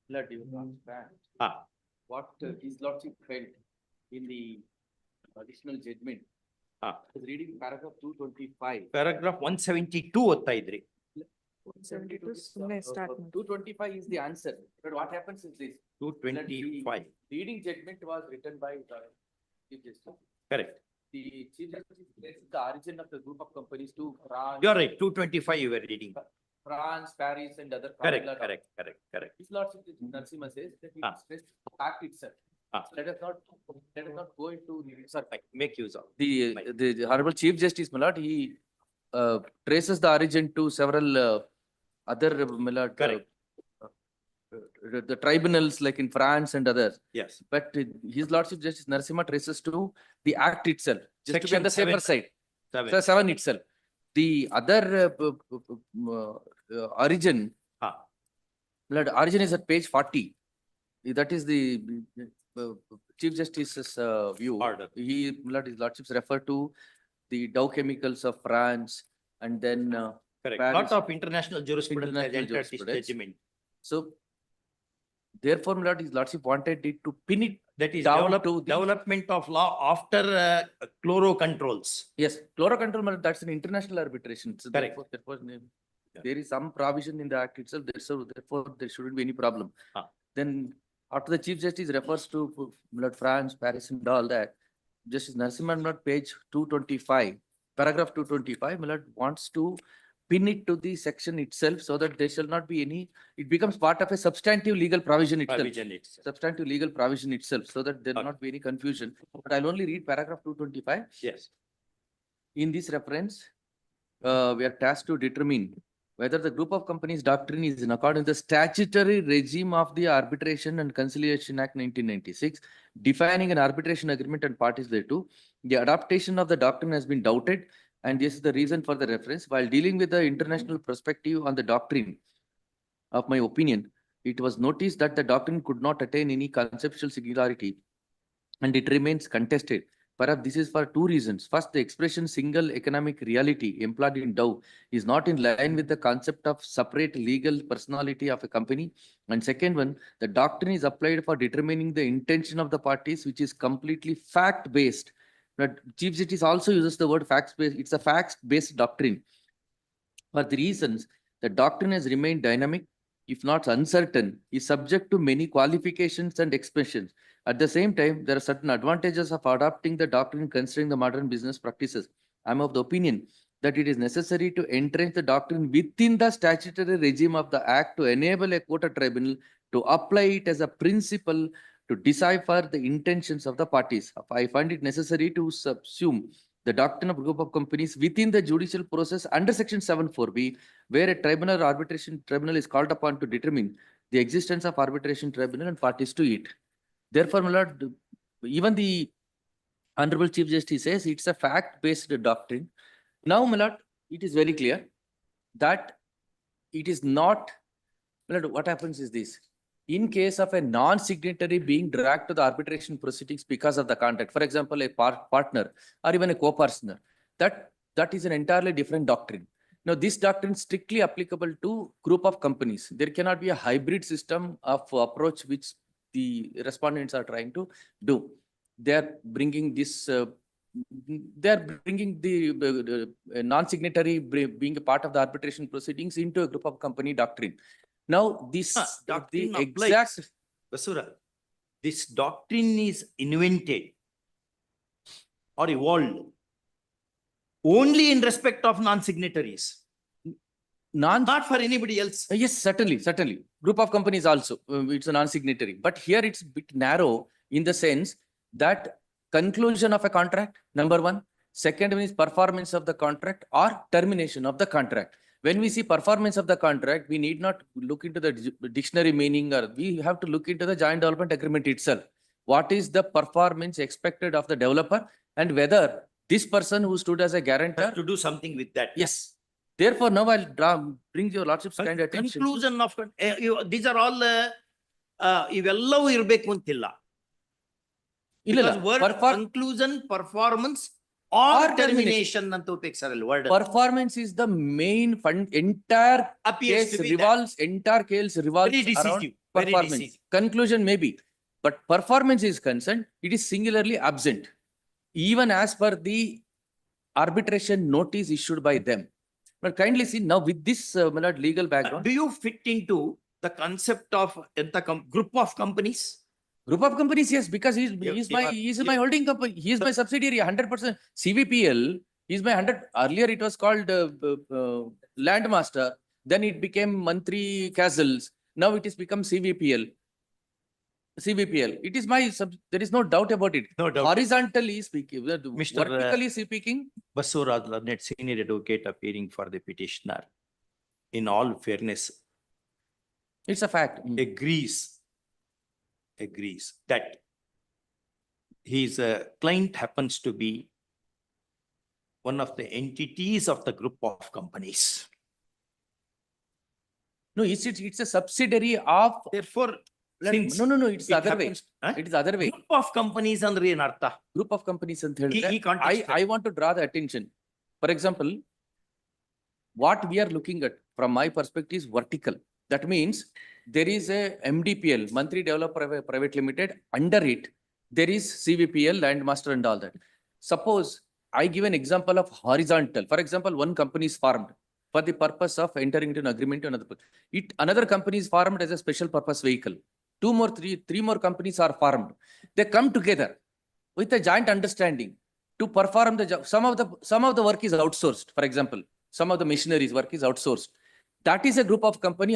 Lord, you understand Ah, what his lordship felt in the additional judgment. ah. I was reading paragraph 225. Paragraph 172 ಓದ್ತಾ ಇದ್ರಿ. 272 ಸುಮ್ನೆ start ಮಾಡಿ. 225 is the answer. But what happens is this. 225. Reading judgment was written by the Chief Justice. Correct. The Chief Justice places the origin of the group of companies to France. You're right. 225 you were reading. France, Paris, and other. Correct, common law correct, correct, correct. His lordship Narasimha says that it Ah. is the fact itself. Ah. Let us not go into the. Sir, make use of. The Honorable Chief Justice, my lord, he traces the origin to several other, my lord, Correct. the tribunals like in France and others. Yes. But his lordship Justice Narasimha traces to the act itself, just to be Section on the safer 7. side. 7. So 7 itself. The other origin, Ah. my lord, origin is at page 40. That is the Chief Justice's view. Order. My lord, his lordships refer to the Dow Chemicals of France and then Correct. Paris. Lot of international jurisprudence has International entered this jurisprudence. judgment. so therefore, my lord, his lordship wanted it to pin it. That is Down to the- development of law after chloro controls. Yes, chloro control, my lord, that's an international arbitration. So Correct. therefore, Yeah. there is some provision in the act itself. So therefore, there shouldn't be any problem. Ah. Then after the Chief Justice refers to my lord, France, Paris, and all that, Justice Narasimha, my lord, page 225, paragraph 225, my lord, wants to pin it to the section itself so that there shall not be any, it becomes part of a substantive legal provision itself. Provision itself. Substantive legal provision itself, so that there will Okay. not be any confusion. But I'll only read paragraph 225. Yes. In this reference, we are tasked to determine whether the group of companies doctrine is in accordance with the statutory regime of the Arbitration and Conciliation Act 1996, defining an arbitration agreement and parties thereto. The adaptation of the doctrine has been doubted, and this is the reason for the reference. While dealing with the international perspective on the doctrine, of my opinion, it was noticed that the doctrine could not attain any conceptual singularity, and it remains contested. Perhaps this is for two reasons. First, the expression single economic reality employed in Dow is not in line with the concept of separate legal personality of a company. And second one, the doctrine is applied for determining the intention of the parties, which is completely fact-based. But Chief Justice also uses the word facts-based. It's a facts-based doctrine. For the reasons, the doctrine has remained dynamic, if not uncertain, is subject to many qualifications and expressions. At the same time, there are certain advantages of adopting the doctrine considering the modern business practices. I am of the opinion that it is necessary to entrench the doctrine within the statutory regime of the Act to enable a court or tribunal to apply it as a principle to decipher the intentions of the parties. I find it necessary to subsume the doctrine of group of companies within the judicial process under section 7(4)(b), where a tribunal or arbitration tribunal is called upon to determine the existence of arbitration tribunal and parties to it. Therefore, my lord, even the Honorable Chief Justice says it's a fact-based doctrine. Now, my lord, it is very clear that it is not, my lord, what happens is this. In case of a non-signatory being dragged to the arbitration proceedings because of the contract, for example, a partner or even a co-partner, that is an entirely different doctrine. Now, this doctrine is strictly applicable to group of companies. There cannot be a hybrid system of approach which the respondents are trying to do. They are bringing this, they are bringing the non-signatory being a part of the arbitration proceedings into a group of company doctrine. Now, this Doctrine the applies. exact Basura, this doctrine is invented or evolved only in respect of non-signatories, not for anybody else. yes, certainly. Group of companies also, it's a non-signatory. But here it's a bit narrow in the sense that conclusion of a contract, number one. Second one is performance of the contract or termination of the contract. When we see performance of the contract, we need not look into the dictionary meaning, or we have to look into the joint development agreement itself. What is the performance expected of the developer, and whether this person who stood as a guarantor. Has to do something with that. Yes. Therefore, now I'll bring your lordship's kind attention. Conclusion of, these are all, ಇವೆಲ್ಲವೂ ಇರ್ಬೇಕು ಅಂತಿಲ್ಲ. ಇಲ್ಲ, Because word perform- conclusion, performance or Or termination ಅಂತ ಉಪಯೋಗಿಸ್ತಾರಲ್ಲ word. Performance is the main fund, entire Appears case to be that. revolves, entire case revolves Very around decisive, very performance. decisive. Conclusion maybe, but performance is concerned, it is singularly absent. Even as per the arbitration notice issued by them. But kindly see now with this my lord, legal background, Do you fit into the concept of group of companies? group of companies, yes, because You- he is my holding company, he is my subsidiary, 100%. CVPL is my 100, earlier it was called Landmaster, then it became Mantri Castles, now it is become CVPL. CVPL, it is my there is no doubt about it. No doubt. Horizontally speaking, Mr. vertically speaking, Basuraj Lanet, senior advocate appearing for the petitioner, in all fairness, it's a fact. agrees that his client happens to be one of the entities of the group of companies. No, it's a subsidiary of. Therefore, since No, it's the it other way. happens- Huh? It is the other way. Group of companies ಅಂದ್ರೆ ಏನ್ ಅರ್ಥ? Group of companies ಅಂತ ಈ ಹೇಳಿದ್ರೆ, context I want to draw the attention. For example, what we are looking at from my perspective is vertical. That means there is a MDPL, Mantri Developer Private Limited. Under it, there is CVPL, Landmaster and all that. Suppose I give an example of horizontal. For example, one company is formed for the purpose of entering into an agreement to another. Another company is formed as a special purpose vehicle. Three more companies are formed. They come together with a joint understanding to perform the job. Some of the work is outsourced. For example, some of the machineries work is outsourced. That is a group of company